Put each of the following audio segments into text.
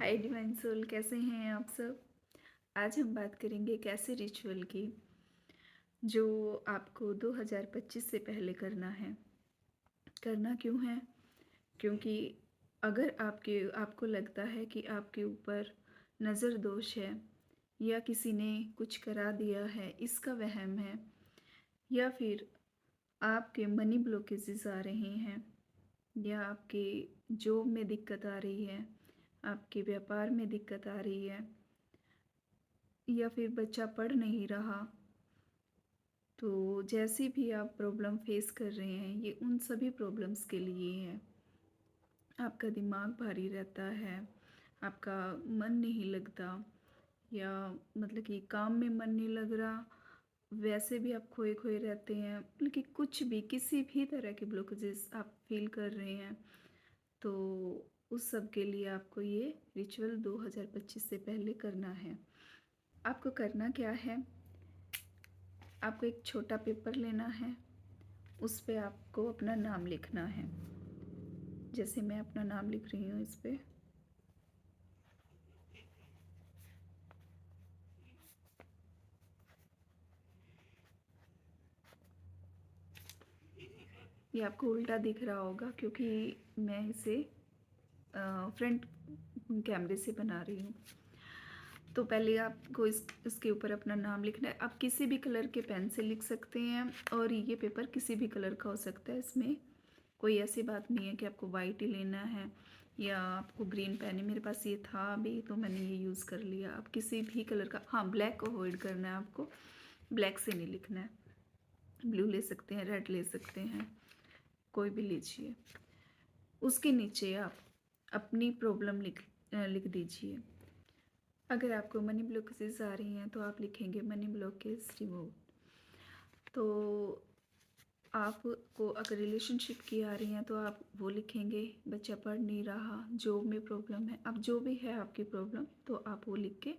हाय divine soul, कैसे हैं आप सब। आज हम बात करेंगे एक ऐसे रिचुअल की जो आपको 2025 से पहले करना है। करना क्यों है? क्योंकि अगर आपको लगता है कि आपके ऊपर नज़र दोष है या किसी ने कुछ करा दिया है, इसका वहम है, या फिर आपके मनी ब्लॉकेजेस आ रहे हैं, या आपके जॉब में दिक्कत आ रही है, आपके व्यापार में दिक्कत आ रही है, या फिर बच्चा पढ़ नहीं रहा, तो जैसी भी आप प्रॉब्लम फेस कर रहे हैं ये उन सभी प्रॉब्लम्स के लिए है। आपका दिमाग भारी रहता है, आपका मन नहीं लगता, या मतलब कि काम में मन नहीं लग रहा, वैसे भी आप खोए खोए रहते हैं, मतलब कि कुछ भी किसी भी तरह के ब्लॉकेजेस आप फील कर रहे हैं, तो उस सब के लिए आपको ये रिचुअल 2025 से पहले करना है। आपको करना क्या है? आपको एक छोटा पेपर लेना है, उस पे आपको अपना नाम लिखना है। जैसे मैं अपना नाम लिख रही हूँ इस पे। ये आपको उल्टा दिख रहा होगा क्योंकि मैं इसे फ्रंट कैमरे से बना रही हूँ। तो पहले आपको इसके ऊपर अपना नाम लिखना है। आप किसी भी कलर के पेन से लिख सकते हैं और ये पेपर किसी भी कलर का हो सकता है। इसमें कोई ऐसी बात नहीं है कि आपको वाइट ही लेना है या आपको ग्रीन पेन है। मेरे पास ये था अभी तो मैंने ये यूज़ कर लिया। आप किसी भी कलर का, हाँ ब्लैक को अवॉइड करना है आपको, ब्लैक से नहीं लिखना है। ब्लू ले सकते हैं, रेड ले सकते हैं, कोई भी लीजिए। उसके नीचे आप अपनी प्रॉब्लम लिख दीजिए। अगर आपको मनी ब्लॉकेजेस आ रही हैं तो आप लिखेंगे मनी ब्लॉकेज रिमूव। तो आपको अगर रिलेशनशिप की आ रही हैं तो आप वो लिखेंगे, बच्चा पढ़ नहीं रहा, जॉब में प्रॉब्लम है, अब जो भी है आपकी प्रॉब्लम तो आप वो लिख के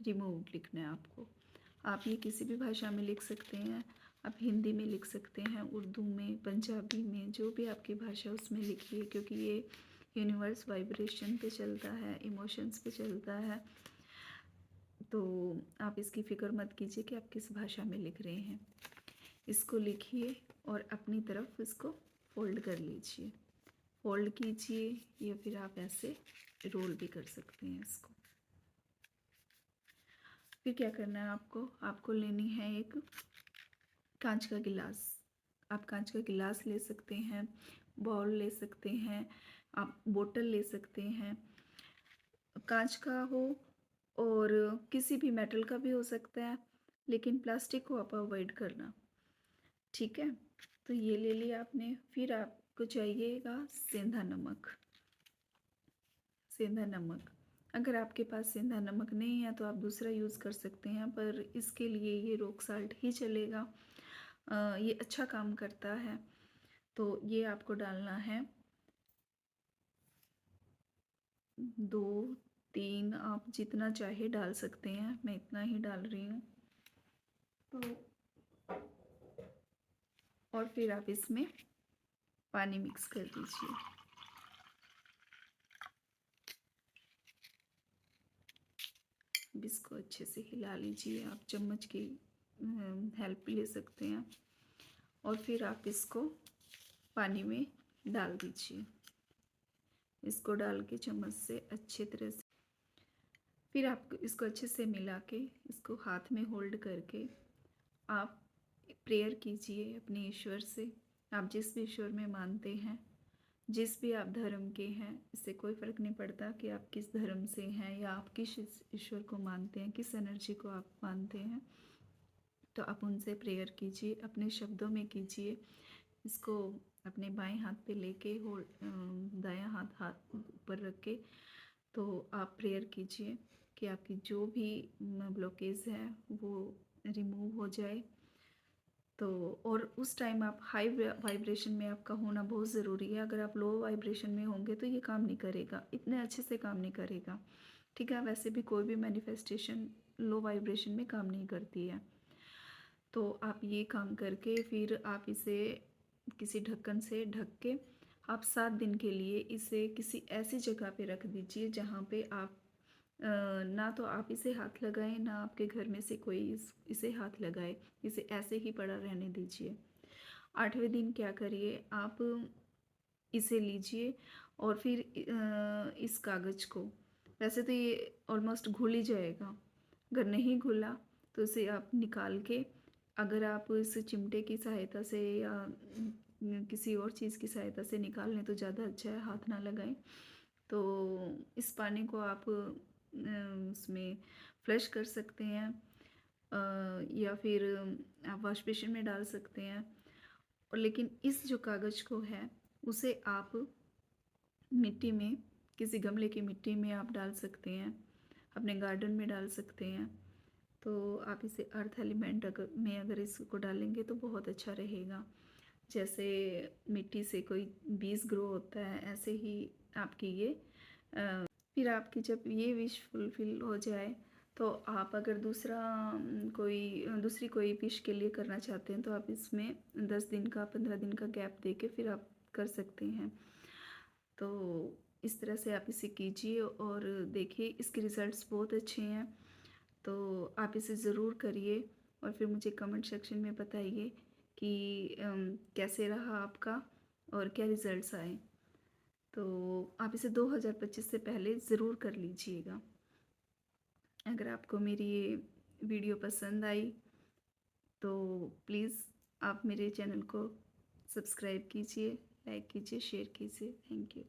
रिमूव लिखना है आपको। आप ये किसी भी भाषा में लिख सकते हैं, आप हिंदी में लिख सकते हैं, उर्दू में, पंजाबी में, जो भी आपकी भाषा उसमें लिखिए, क्योंकि ये यूनिवर्स वाइब्रेशन पे चलता है, इमोशंस पे चलता है। तो आप इसकी फ़िक्र मत कीजिए कि आप किस भाषा में लिख रहे हैं। इसको लिखिए और अपनी तरफ इसको फोल्ड कर लीजिए, फोल्ड कीजिए, या फिर आप ऐसे रोल भी कर सकते हैं इसको। फिर क्या करना है आपको लेनी है एक कांच का गिलास। आप कांच का गिलास ले सकते हैं, बाउल ले सकते हैं, आप बोतल ले सकते हैं, कांच का हो और किसी भी मेटल का भी हो सकता है, लेकिन प्लास्टिक को आप अवॉइड करना, ठीक है। तो ये ले लिया आपने। फिर आपको चाहिएगा सेंधा नमक। सेंधा नमक, अगर आपके पास सेंधा नमक नहीं है तो आप दूसरा यूज़ कर सकते हैं, पर इसके लिए ये रॉक साल्ट ही चलेगा। ये अच्छा काम करता है। तो ये आपको डालना है, 2-3, आप जितना चाहे डाल सकते हैं, मैं इतना ही डाल रही हूँ। तो और फिर आप इसमें पानी मिक्स कर दीजिए। अब इसको अच्छे से हिला लीजिए। आप चम्मच की हेल्प ले सकते हैं और फिर आप इसको पानी में डाल दीजिए। इसको डाल के चम्मच से अच्छे तरह से, फिर आप इसको अच्छे से मिला के, इसको हाथ में होल्ड करके आप प्रेयर कीजिए अपने ईश्वर से। आप जिस भी ईश्वर में मानते हैं, जिस भी आप धर्म के हैं, इससे कोई फ़र्क नहीं पड़ता कि आप किस धर्म से हैं या आप किस ईश्वर को मानते हैं, किस एनर्जी को आप मानते हैं। तो आप उनसे प्रेयर कीजिए, अपने शब्दों में कीजिए। इसको अपने बाएं हाथ पे लेके दायां हाथ ऊपर रख के तो आप प्रेयर कीजिए कि आपकी जो भी ब्लॉकेज है वो रिमूव हो जाए। तो और उस टाइम आप हाई वाइब्रेशन में आपका होना बहुत ज़रूरी है। अगर आप लो वाइब्रेशन में होंगे तो ये काम नहीं करेगा, इतने अच्छे से काम नहीं करेगा, ठीक है। वैसे भी कोई भी मैनिफेस्टेशन लो वाइब्रेशन में काम नहीं करती है। तो आप ये काम करके फिर आप इसे किसी ढक्कन से ढक के आप 7 दिन के लिए इसे किसी ऐसी जगह पे रख दीजिए जहाँ पे आप ना तो आप इसे हाथ लगाएं, ना आपके घर में से कोई इसे हाथ लगाए। इसे ऐसे ही पड़ा रहने दीजिए। 8वें दिन क्या करिए, आप इसे लीजिए और फिर इस कागज़ को, वैसे तो ये ऑलमोस्ट घुल ही जाएगा, अगर नहीं घुला तो इसे आप निकाल के, अगर आप इस चिमटे की सहायता से या किसी और चीज़ की सहायता से निकाल लें तो ज़्यादा अच्छा है, हाथ ना लगाएं। तो इस पानी को आप उसमें फ्लश कर सकते हैं, या फिर आप वॉश बेसिन में डाल सकते हैं। और लेकिन इस जो कागज़ को है उसे आप मिट्टी में, किसी गमले की मिट्टी में आप डाल सकते हैं, अपने गार्डन में डाल सकते हैं। तो आप इसे अर्थ एलिमेंट अगर इसको डालेंगे तो बहुत अच्छा रहेगा। जैसे मिट्टी से कोई बीज ग्रो होता है, ऐसे ही आपकी ये फिर आपकी जब ये विश फुलफिल हो जाए तो आप अगर दूसरी कोई विश के लिए करना चाहते हैं तो आप इसमें 10 दिन का 15 दिन का गैप दे के फिर आप कर सकते हैं। तो इस तरह से आप इसे कीजिए और देखिए इसके रिज़ल्ट्स बहुत अच्छे हैं। तो आप इसे ज़रूर करिए और फिर मुझे कमेंट सेक्शन में बताइए कि कैसे रहा आपका और क्या रिज़ल्ट्स आए। तो आप इसे 2025 से पहले ज़रूर कर लीजिएगा। अगर आपको मेरी ये वीडियो पसंद आई तो प्लीज़ आप मेरे चैनल को सब्सक्राइब कीजिए, लाइक कीजिए, शेयर कीजिए। Thank you.